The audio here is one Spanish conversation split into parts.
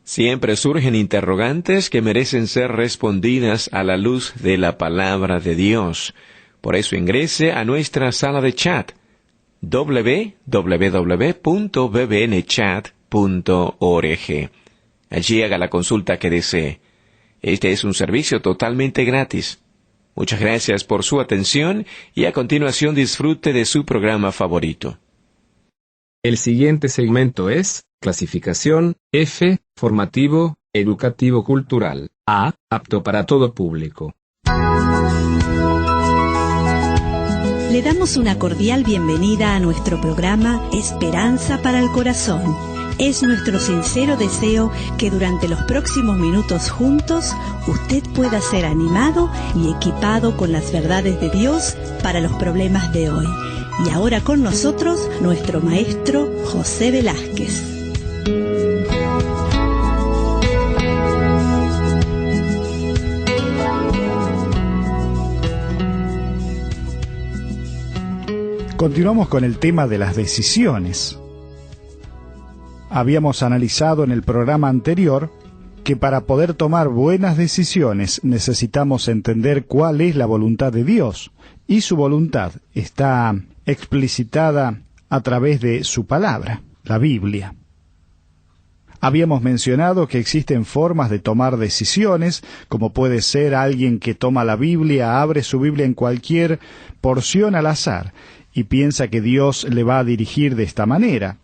Siempre surgen interrogantes que merecen ser respondidas a la luz de la palabra de Dios. Por eso ingrese a nuestra sala de chat www.bbnchat.org. Allí haga la consulta que desee. Este es un servicio totalmente gratis. Muchas gracias por su atención y a continuación disfrute de su programa favorito. El siguiente segmento es clasificación F, formativo, educativo cultural, A, apto para todo público. Le damos una cordial bienvenida a nuestro programa Esperanza para el Corazón. Es nuestro sincero deseo que durante los próximos minutos juntos usted pueda ser animado y equipado con las verdades de Dios para los problemas de hoy. Y ahora con nosotros nuestro maestro José Velázquez. Continuamos con el tema de las decisiones. Habíamos analizado en el programa anterior que para poder tomar buenas decisiones necesitamos entender cuál es la voluntad de Dios, y su voluntad está explicitada a través de su palabra, la Biblia. Habíamos mencionado que existen formas de tomar decisiones, como puede ser alguien que toma la Biblia, abre su Biblia en cualquier porción al azar y piensa que Dios le va a dirigir de esta manera.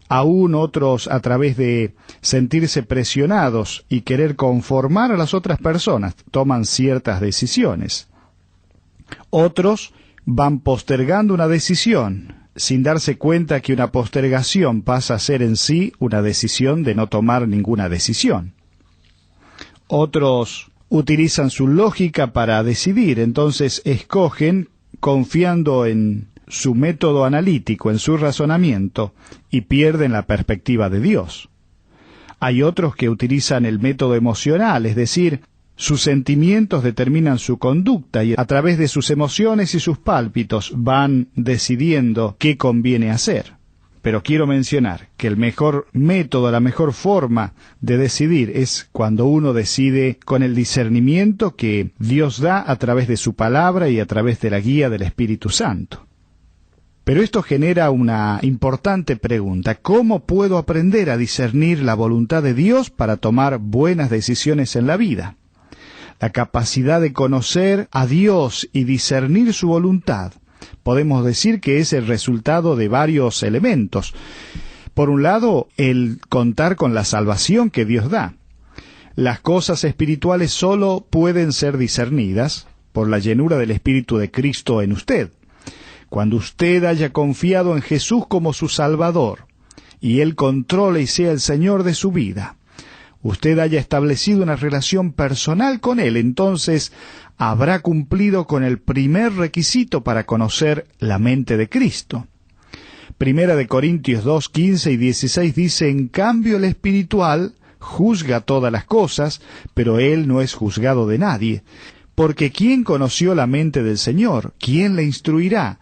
Aún otros, a través de sentirse presionados y querer conformar a las otras personas, toman ciertas decisiones. Otros van postergando una decisión, sin darse cuenta que una postergación pasa a ser en sí una decisión de no tomar ninguna decisión. Otros utilizan su lógica para decidir, entonces escogen confiando en su método analítico, en su razonamiento, y pierden la perspectiva de Dios. Hay otros que utilizan el método emocional, es decir, sus sentimientos determinan su conducta y a través de sus emociones y sus pálpitos van decidiendo qué conviene hacer. Pero quiero mencionar que el mejor método, la mejor forma de decidir es cuando uno decide con el discernimiento que Dios da a través de su palabra y a través de la guía del Espíritu Santo. Pero esto genera una importante pregunta. ¿Cómo puedo aprender a discernir la voluntad de Dios para tomar buenas decisiones en la vida? La capacidad de conocer a Dios y discernir su voluntad, podemos decir que es el resultado de varios elementos. Por un lado, el contar con la salvación que Dios da. Las cosas espirituales solo pueden ser discernidas por la llenura del Espíritu de Cristo en usted. Cuando usted haya confiado en Jesús como su Salvador, y Él controle y sea el Señor de su vida, usted haya establecido una relación personal con Él, entonces habrá cumplido con el primer requisito para conocer la mente de Cristo. Primera de Corintios 2, 15 y 16 dice: en cambio el espiritual juzga todas las cosas, pero Él no es juzgado de nadie. Porque ¿quién conoció la mente del Señor? ¿Quién le instruirá?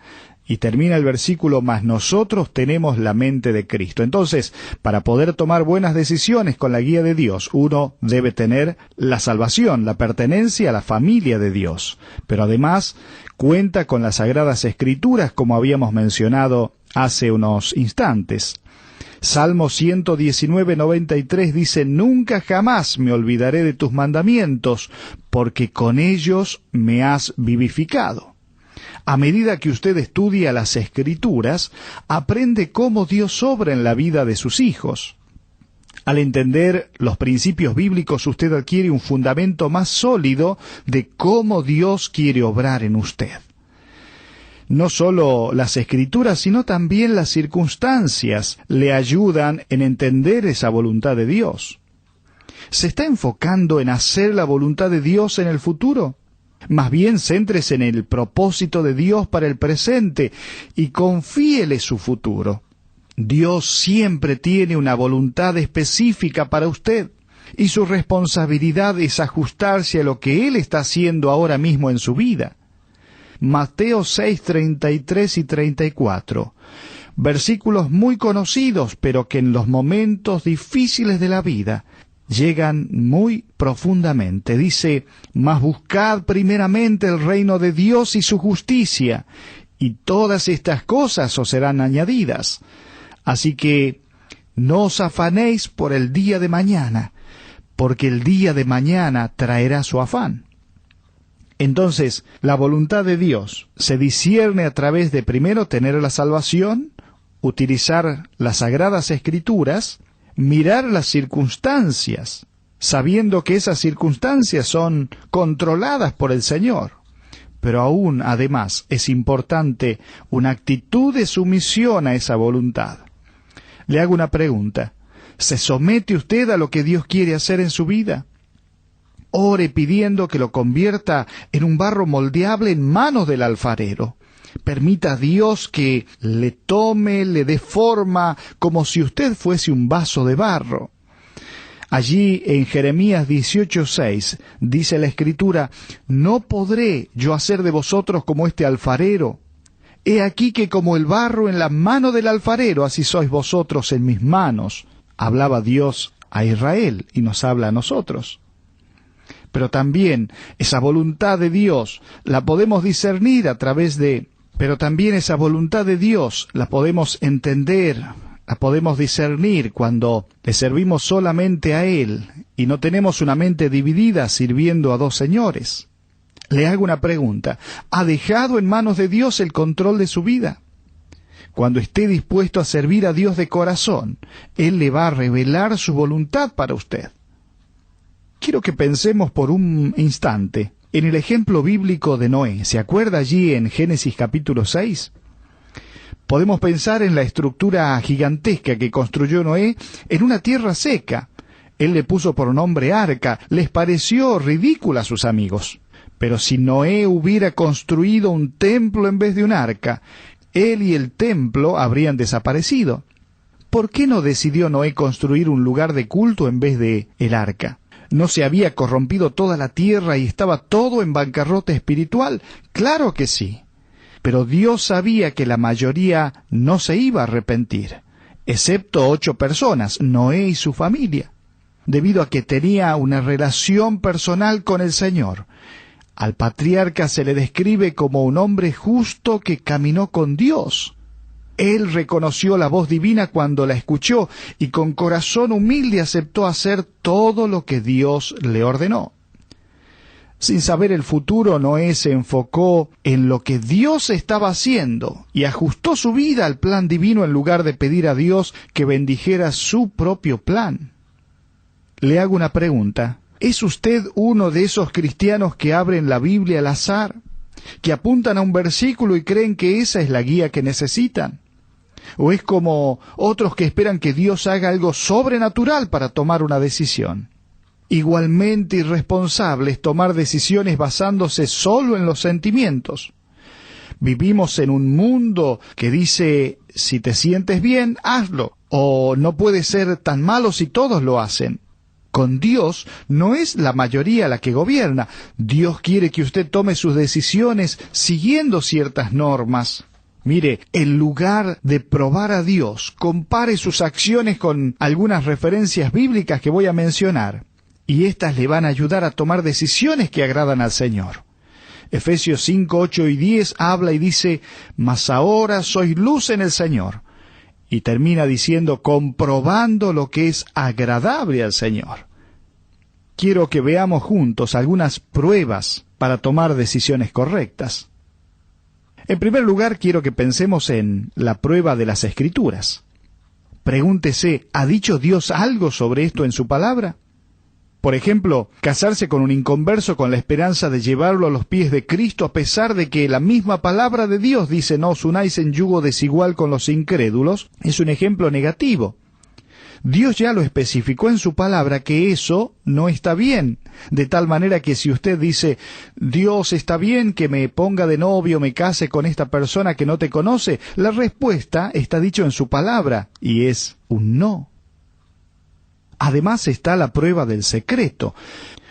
Y termina el versículo: mas nosotros tenemos la mente de Cristo. Entonces, para poder tomar buenas decisiones con la guía de Dios, uno debe tener la salvación, la pertenencia a la familia de Dios. Pero además, cuenta con las Sagradas Escrituras, como habíamos mencionado hace unos instantes. Salmo 119, 93 dice: nunca jamás me olvidaré de tus mandamientos, porque con ellos me has vivificado. A medida que usted estudia las Escrituras, aprende cómo Dios obra en la vida de sus hijos. Al entender los principios bíblicos, usted adquiere un fundamento más sólido de cómo Dios quiere obrar en usted. No solo las Escrituras, sino también las circunstancias le ayudan en entender esa voluntad de Dios. ¿Se está enfocando en hacer la voluntad de Dios en el futuro? Más bien, céntrese en el propósito de Dios para el presente y confíele su futuro. Dios siempre tiene una voluntad específica para usted, y su responsabilidad es ajustarse a lo que Él está haciendo ahora mismo en su vida. Mateo 6, 33 y 34. Versículos muy conocidos, pero que en los momentos difíciles de la vida llegan muy profundamente. Dice, mas buscad primeramente el reino de Dios y su justicia, y todas estas cosas os serán añadidas. Así que no os afanéis por el día de mañana, porque el día de mañana traerá su afán. Entonces, la voluntad de Dios se discierne a través de primero tener la salvación, utilizar las Sagradas Escrituras, mirar las circunstancias, sabiendo que esas circunstancias son controladas por el Señor. Pero aún, además, es importante una actitud de sumisión a esa voluntad. Le hago una pregunta. ¿Se somete usted a lo que Dios quiere hacer en su vida? Ore pidiendo que lo convierta en un barro moldeable en manos del alfarero. Permita a Dios que le tome, le dé forma, como si usted fuese un vaso de barro. Allí en Jeremías 18:6 dice la Escritura, «No podré yo hacer de vosotros como este alfarero. He aquí que como el barro en la mano del alfarero, así sois vosotros en mis manos». Hablaba Dios a Israel y nos habla a nosotros. Pero también esa voluntad de Dios la podemos discernir a través de... Pero también esa voluntad de Dios la podemos entender, la podemos discernir cuando le servimos solamente a Él y no tenemos una mente dividida sirviendo a dos señores. Le hago una pregunta. ¿Ha dejado en manos de Dios el control de su vida? Cuando esté dispuesto a servir a Dios de corazón, Él le va a revelar su voluntad para usted. Quiero que pensemos por un instante en el ejemplo bíblico de Noé. ¿Se acuerda allí en Génesis capítulo 6? Podemos pensar en la estructura gigantesca que construyó Noé en una tierra seca. Él le puso por nombre arca. Les pareció ridícula a sus amigos. Pero si Noé hubiera construido un templo en vez de un arca, él y el templo habrían desaparecido. ¿Por qué no decidió Noé construir un lugar de culto en vez de el arca? ¿No se había corrompido toda la tierra y estaba todo en bancarrota espiritual? Claro que sí. Pero Dios sabía que la mayoría no se iba a arrepentir, excepto 8 personas, Noé y su familia, debido a que tenía una relación personal con el Señor. Al patriarca se le describe como un hombre justo que caminó con Dios. Él reconoció la voz divina cuando la escuchó y con corazón humilde aceptó hacer todo lo que Dios le ordenó. Sin saber el futuro, Noé se enfocó en lo que Dios estaba haciendo y ajustó su vida al plan divino en lugar de pedir a Dios que bendijera su propio plan. Le hago una pregunta. ¿Es usted uno de esos cristianos que abren la Biblia al azar, que apuntan a un versículo y creen que esa es la guía que necesitan? ¿O es como otros que esperan que Dios haga algo sobrenatural para tomar una decisión? Igualmente irresponsable es tomar decisiones basándose solo en los sentimientos. Vivimos en un mundo que dice, si te sientes bien, hazlo, o no puede ser tan malo si todos lo hacen. Con Dios no es la mayoría la que gobierna. Dios quiere que usted tome sus decisiones siguiendo ciertas normas. Mire, en lugar de probar a Dios, compare sus acciones con algunas referencias bíblicas que voy a mencionar, y éstas le van a ayudar a tomar decisiones que agradan al Señor. Efesios 5, 8 y 10 habla y dice, «Mas ahora sois luz en el Señor». Y termina diciendo, comprobando lo que es agradable al Señor. Quiero que veamos juntos algunas pruebas para tomar decisiones correctas. En primer lugar, quiero que pensemos en la prueba de las Escrituras. Pregúntese, ¿ha dicho Dios algo sobre esto en su palabra? Por ejemplo, casarse con un inconverso con la esperanza de llevarlo a los pies de Cristo a pesar de que la misma palabra de Dios dice no os unáis en yugo desigual con los incrédulos, es un ejemplo negativo. Dios ya lo especificó en su palabra que eso no está bien, de tal manera que si usted dice, Dios está bien que me ponga de novio, me case con esta persona que no te conoce, la respuesta está dicho en su palabra y es un no. Además está la prueba del secreto.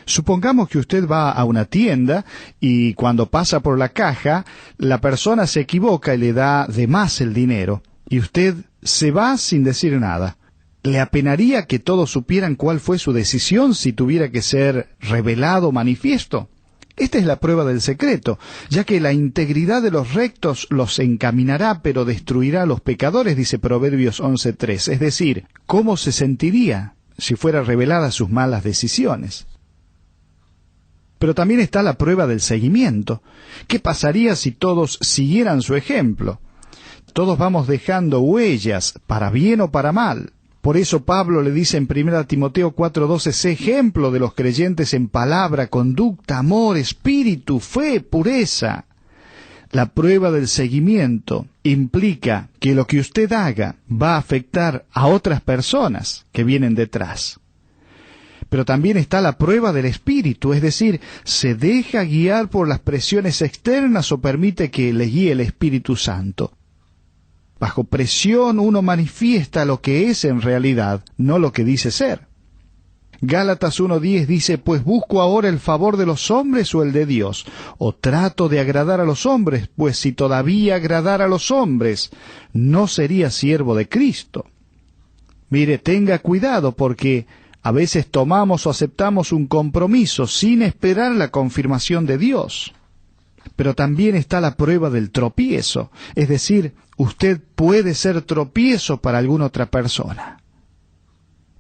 Supongamos que usted va a una tienda y cuando pasa por la caja, la persona se equivoca y le da de más el dinero. y usted se va sin decir nada. ¿Le apenaría que todos supieran cuál fue su decisión si tuviera que ser revelado manifiesto? Esta es la prueba del secreto, ya que la integridad de los rectos los encaminará, pero destruirá a los pecadores, dice Proverbios 11:3. Es decir, ¿cómo se sentiría si fuera revelada sus malas decisiones? Pero también está la prueba del seguimiento. ¿Qué pasaría si todos siguieran su ejemplo? Todos vamos dejando huellas, para bien o para mal. Por eso Pablo le dice en 1 Timoteo 4:12, sé ejemplo de los creyentes en palabra, conducta, amor, espíritu, fe, pureza. La prueba del seguimiento implica que lo que usted haga va a afectar a otras personas que vienen detrás. Pero también está la prueba del espíritu, es decir, ¿se deja guiar por las presiones externas o permite que le guíe el Espíritu Santo? Bajo presión uno manifiesta lo que es en realidad, no lo que dice ser. Gálatas 1:10 dice, pues busco ahora el favor de los hombres o el de Dios, o trato de agradar a los hombres, pues si todavía agradara a los hombres, no sería siervo de Cristo. Mire, tenga cuidado porque a veces tomamos o aceptamos un compromiso sin esperar la confirmación de Dios. Pero también está la prueba del tropiezo, es decir, usted puede ser tropiezo para alguna otra persona.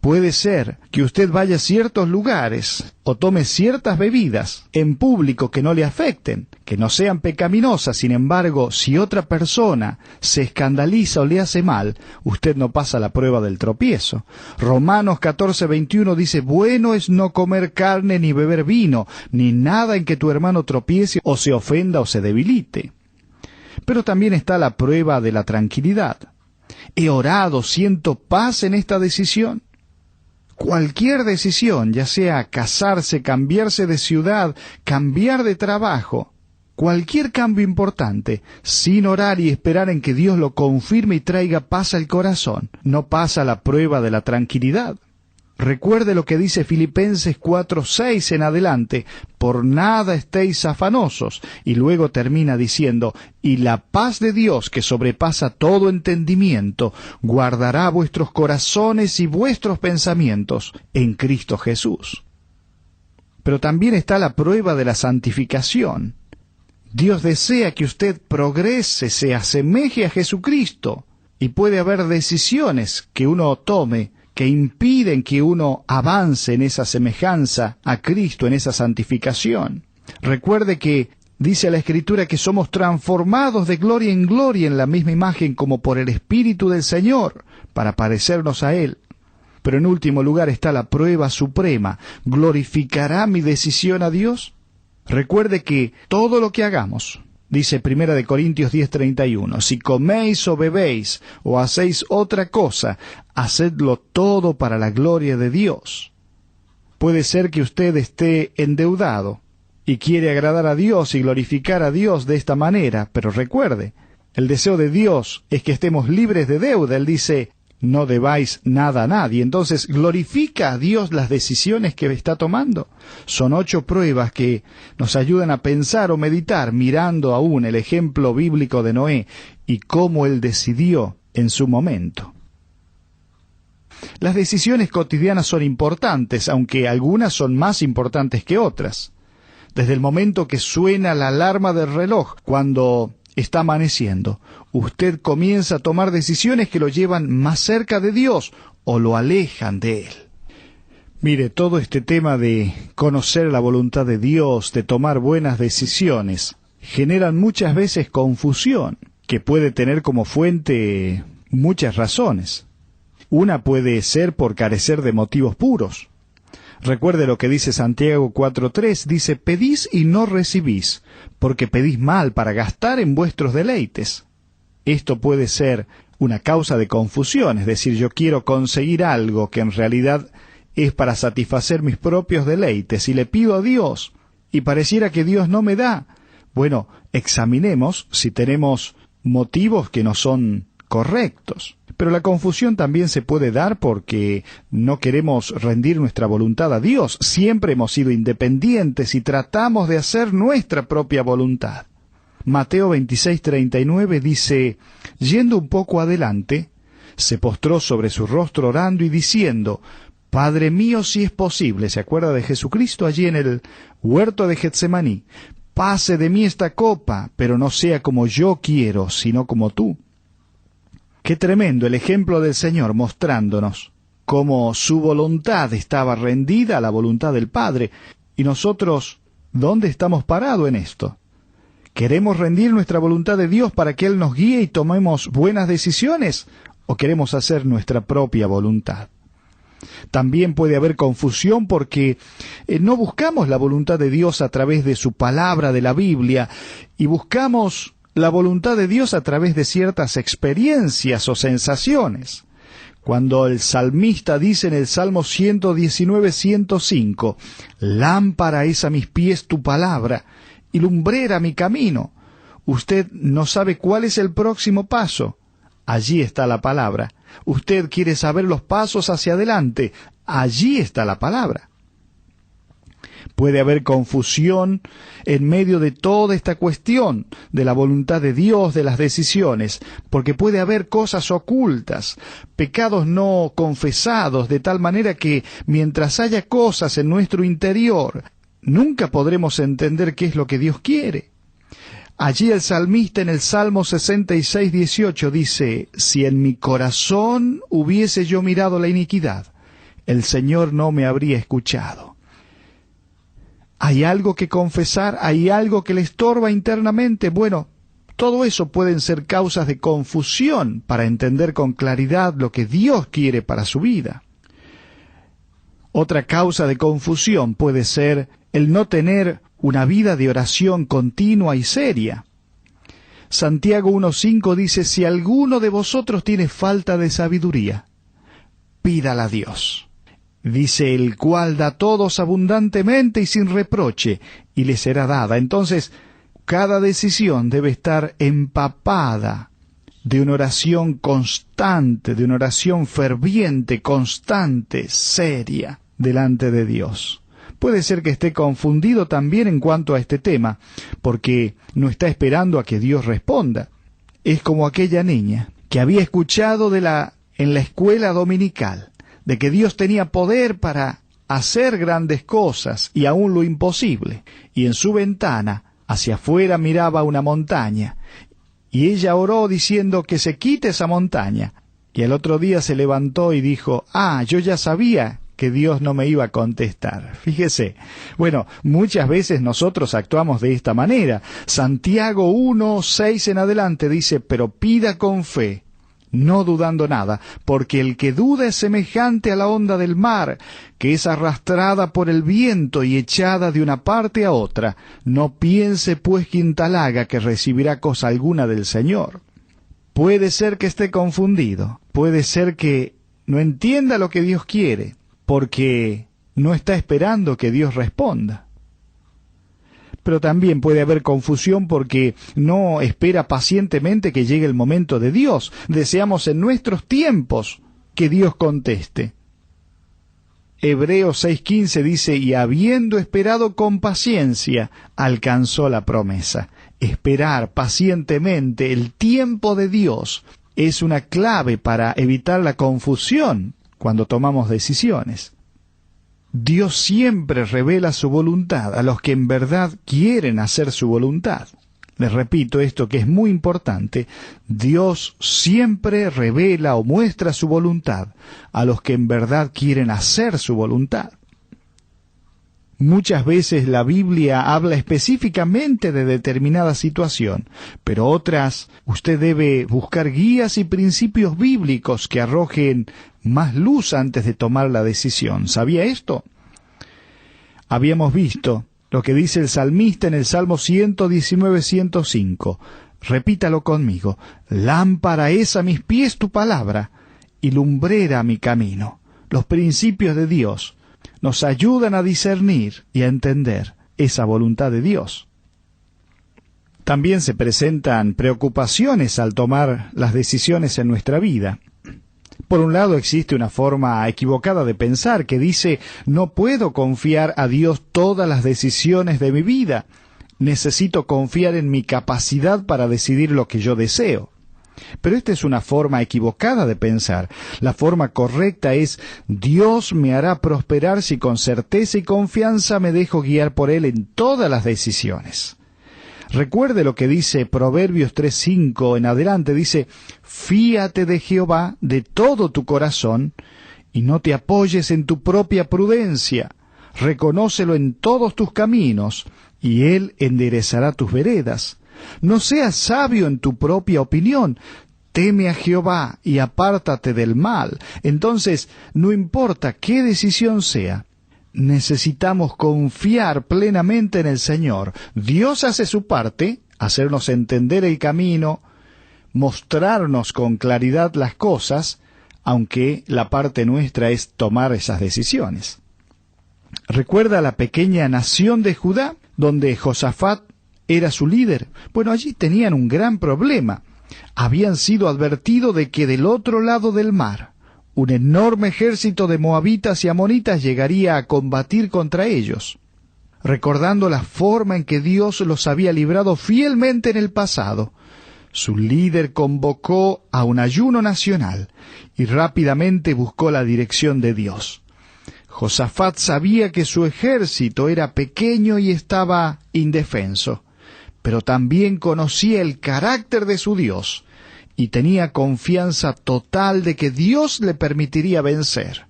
Puede ser que usted vaya a ciertos lugares o tome ciertas bebidas en público que no le afecten, que no sean pecaminosas. Sin embargo, si otra persona se escandaliza o le hace mal, usted no pasa la prueba del tropiezo. Romanos 14:21 dice, bueno es no comer carne ni beber vino, ni nada en que tu hermano tropiece o se ofenda o se debilite. Pero también está la prueba de la tranquilidad. He orado, siento paz en esta decisión. Cualquier decisión, ya sea casarse, cambiarse de ciudad, cambiar de trabajo, cualquier cambio importante, sin orar y esperar en que Dios lo confirme y traiga paz al corazón, no pasa la prueba de la tranquilidad. Recuerde lo que dice Filipenses 4:6 en adelante, por nada estéis afanosos, y luego termina diciendo, y la paz de Dios que sobrepasa todo entendimiento, guardará vuestros corazones y vuestros pensamientos en Cristo Jesús. Pero también está la prueba de la santificación. Dios desea que usted progrese, se asemeje a Jesucristo, y puede haber decisiones que uno tome que impiden que uno avance en esa semejanza a Cristo, en esa santificación. Recuerde que dice la Escritura que somos transformados de gloria en gloria en la misma imagen como por el Espíritu del Señor, para parecernos a Él. Pero en último lugar está la prueba suprema. ¿Glorificará mi decisión a Dios? Recuerde que todo lo que hagamos, dice 1 Corintios 10:31, si coméis o bebéis o hacéis otra cosa, hacedlo todo para la gloria de Dios. Puede ser que usted esté endeudado y quiere agradar a Dios y glorificar a Dios de esta manera, pero recuerde, el deseo de Dios es que estemos libres de deuda. Él dice, no debáis nada a nadie. Entonces, ¿glorifica a Dios las decisiones que está tomando? Son 8 pruebas que nos ayudan a pensar o meditar, mirando aún el ejemplo bíblico de Noé y cómo él decidió en su momento. Las decisiones cotidianas son importantes, aunque algunas son más importantes que otras. Desde el momento que suena la alarma del reloj, cuando está amaneciendo, usted comienza a tomar decisiones que lo llevan más cerca de Dios o lo alejan de Él. Mire, todo este tema de conocer la voluntad de Dios, de tomar buenas decisiones, generan muchas veces confusión, que puede tener como fuente muchas razones. Una puede ser por carecer de motivos puros. Recuerde lo que dice Santiago 4:3, dice, pedís y no recibís, porque pedís mal para gastar en vuestros deleites. Esto puede ser una causa de confusión, es decir, yo quiero conseguir algo que en realidad es para satisfacer mis propios deleites y le pido a Dios y pareciera que Dios no me da. Bueno, examinemos si tenemos motivos que no son correctos. Pero la confusión también se puede dar porque no queremos rendir nuestra voluntad a Dios. Siempre hemos sido independientes y tratamos de hacer nuestra propia voluntad. Mateo 26:39 dice: yendo un poco adelante, se postró sobre su rostro orando y diciendo: Padre mío, si es posible, ¿se acuerda de Jesucristo allí en el huerto de Getsemaní? Pase de mí esta copa, pero no sea como yo quiero, sino como tú. Qué tremendo el ejemplo del Señor mostrándonos cómo su voluntad estaba rendida a la voluntad del Padre. Y nosotros, ¿dónde estamos parados en esto? ¿Queremos rendir nuestra voluntad de Dios para que Él nos guíe y tomemos buenas decisiones? ¿O queremos hacer nuestra propia voluntad? También puede haber confusión porque no buscamos la voluntad de Dios a través de su palabra, de la Biblia, y buscamos la voluntad de Dios a través de ciertas experiencias o sensaciones. Cuando el salmista dice en el Salmo 119:105, lámpara es a mis pies tu palabra y lumbrera mi camino, usted no sabe cuál es el próximo paso. Allí está la palabra. Usted quiere saber los pasos hacia adelante. Allí está la palabra. Puede haber confusión en medio de toda esta cuestión de la voluntad de Dios, de las decisiones, porque puede haber cosas ocultas, pecados no confesados, de tal manera que mientras haya cosas en nuestro interior, nunca podremos entender qué es lo que Dios quiere. Allí el salmista en el Salmo 66:18 dice: si en mi corazón hubiese yo mirado la iniquidad, el Señor no me habría escuchado. ¿Hay algo que confesar? ¿Hay algo que le estorba internamente? Bueno, todo eso pueden ser causas de confusión para entender con claridad lo que Dios quiere para su vida. Otra causa de confusión puede ser el no tener una vida de oración continua y seria. Santiago 1:5 dice: si alguno de vosotros tiene falta de sabiduría, pídala a Dios. Dice: el cual da a todos abundantemente y sin reproche, y le será dada. Entonces, cada decisión debe estar empapada de una oración constante, de una oración ferviente, constante, seria, delante de Dios. Puede ser que esté confundido también en cuanto a este tema, porque no está esperando a que Dios responda. Es como aquella niña que había escuchado en la escuela dominical, de que Dios tenía poder para hacer grandes cosas y aún lo imposible, y en su ventana hacia afuera miraba una montaña, y ella oró diciendo que se quite esa montaña, y al otro día se levantó y dijo: yo ya sabía que Dios no me iba a contestar. Fíjese, bueno, muchas veces nosotros actuamos de esta manera. Santiago 1:6 en adelante dice: pero pida con fe, no dudando nada, porque el que duda es semejante a la onda del mar, que es arrastrada por el viento y echada de una parte a otra. No piense pues quien tal haga que recibirá cosa alguna del Señor. Puede ser que esté confundido, puede ser que no entienda lo que Dios quiere, porque no está esperando que Dios responda. Pero también puede haber confusión porque no espera pacientemente que llegue el momento de Dios. Deseamos en nuestros tiempos que Dios conteste. Hebreos 6:15 dice: y habiendo esperado con paciencia, alcanzó la promesa. Esperar pacientemente el tiempo de Dios es una clave para evitar la confusión cuando tomamos decisiones. Dios siempre revela su voluntad a los que en verdad quieren hacer su voluntad. Les repito esto que es muy importante. Dios siempre revela o muestra su voluntad a los que en verdad quieren hacer su voluntad. Muchas veces la Biblia habla específicamente de determinada situación, pero otras usted debe buscar guías y principios bíblicos que arrojen más luz antes de tomar la decisión. ¿Sabía esto? Habíamos visto lo que dice el salmista en el Salmo 119:105. Repítalo conmigo: lámpara es a mis pies tu palabra y lumbrera mi camino. Los principios de Dios nos ayudan a discernir y a entender esa voluntad de Dios. También se presentan preocupaciones al tomar las decisiones en nuestra vida. Por un lado, existe una forma equivocada de pensar que dice: no puedo confiar a Dios todas las decisiones de mi vida. necesito confiar en mi capacidad para decidir lo que yo deseo. Pero esta es una forma equivocada de pensar. La forma correcta es: Dios me hará prosperar si con certeza y confianza me dejo guiar por Él en todas las decisiones. Recuerde lo que dice Proverbios 3:5 en adelante. Dice: fíate de Jehová de todo tu corazón y no te apoyes en tu propia prudencia. Reconócelo en todos tus caminos y Él enderezará tus veredas. No seas sabio en tu propia opinión. Teme a Jehová y apártate del mal. Entonces, no importa qué decisión sea, necesitamos confiar plenamente en el Señor. Dios hace su parte, hacernos entender el camino, mostrarnos con claridad las cosas, aunque la parte nuestra es tomar esas decisiones. ¿Recuerda la pequeña nación de Judá, donde Josafat era su líder? Bueno, allí tenían un gran problema. Habían sido advertidos de que del otro lado del mar, un enorme ejército de moabitas y amonitas llegaría a combatir contra ellos. Recordando la forma en que Dios los había librado fielmente en el pasado, su líder convocó a un ayuno nacional y rápidamente buscó la dirección de Dios. Josafat sabía que su ejército era pequeño y estaba indefenso, pero también conocía el carácter de su Dios y tenía confianza total de que Dios le permitiría vencer.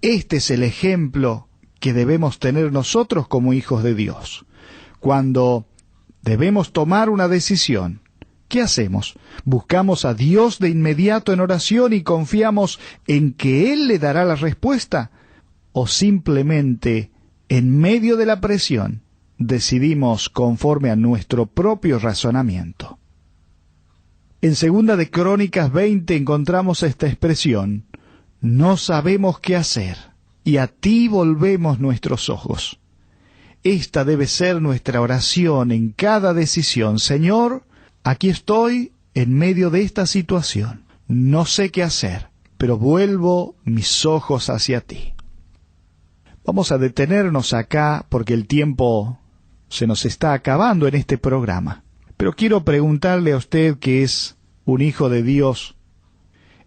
Este es el ejemplo que debemos tener nosotros como hijos de Dios. Cuando debemos tomar una decisión, ¿qué hacemos? ¿Buscamos a Dios de inmediato en oración y confiamos en que Él le dará la respuesta? ¿O simplemente, en medio de la presión, decidimos conforme a nuestro propio razonamiento? En 2 de Crónicas 20 encontramos esta expresión: no sabemos qué hacer, y a ti volvemos nuestros ojos. Esta debe ser nuestra oración en cada decisión. Señor, aquí estoy en medio de esta situación. No sé qué hacer, pero vuelvo mis ojos hacia ti. Vamos a detenernos acá porque el tiempo se nos está acabando en este programa. Pero quiero preguntarle a usted, que es un hijo de Dios,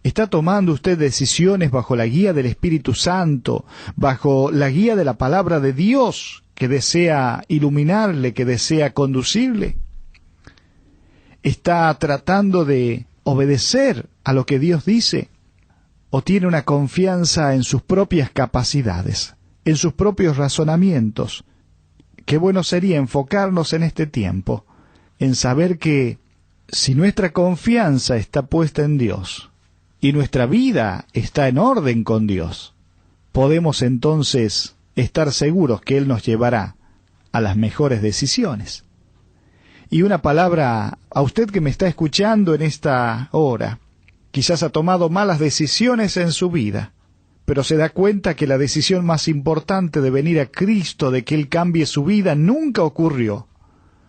¿está tomando usted decisiones bajo la guía del Espíritu Santo, bajo la guía de la palabra de Dios que desea iluminarle, que desea conducirle? ¿Está tratando de obedecer a lo que Dios dice? ¿O tiene una confianza en sus propias capacidades, en sus propios razonamientos? Qué bueno sería enfocarnos en este tiempo, en saber que si nuestra confianza está puesta en Dios y nuestra vida está en orden con Dios, podemos entonces estar seguros que Él nos llevará a las mejores decisiones. Y una palabra a usted que me está escuchando en esta hora, quizás ha tomado malas decisiones en su vida, pero se da cuenta que la decisión más importante de venir a Cristo, de que Él cambie su vida, nunca ocurrió.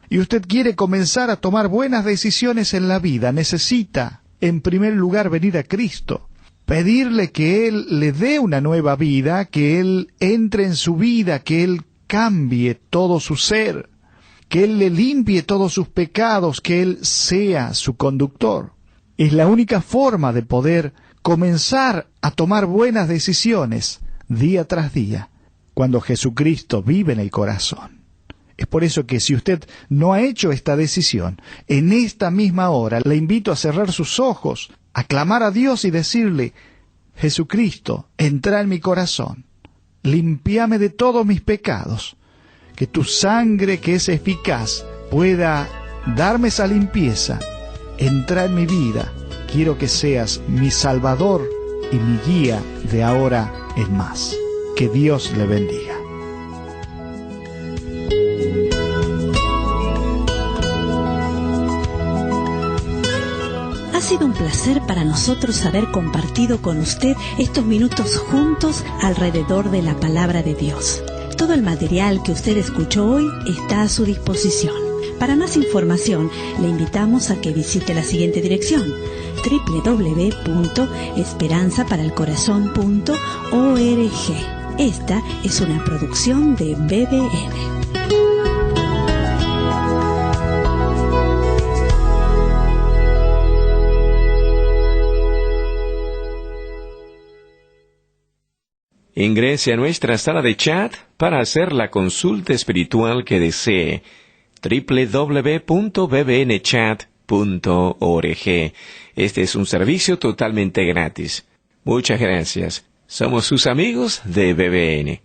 Y usted quiere comenzar a tomar buenas decisiones en la vida. Necesita, en primer lugar, venir a Cristo, pedirle que Él le dé una nueva vida, que Él entre en su vida, que Él cambie todo su ser, que Él le limpie todos sus pecados, que Él sea su conductor. Es la única forma de poder comenzar a tomar buenas decisiones día tras día, cuando Jesucristo vive en el corazón. Es por eso que si usted no ha hecho esta decisión, en esta misma hora le invito a cerrar sus ojos, a clamar a Dios y decirle: Jesucristo, entra en mi corazón, límpiame de todos mis pecados, que tu sangre, que es eficaz, pueda darme esa limpieza. Entra en mi vida. Quiero que seas mi Salvador y mi guía de ahora en más. Que Dios le bendiga. Ha sido un placer para nosotros haber compartido con usted estos minutos juntos alrededor de la palabra de Dios. Todo el material que usted escuchó hoy está a su disposición. Para más información, le invitamos a que visite la siguiente dirección: www.esperanzaparalcorazon.org. Esta es una producción de BBN. Ingrese a nuestra sala de chat para hacer la consulta espiritual que desee. www.bbnchat.org. Este es un servicio totalmente gratis. Muchas gracias. Somos sus amigos de BBN.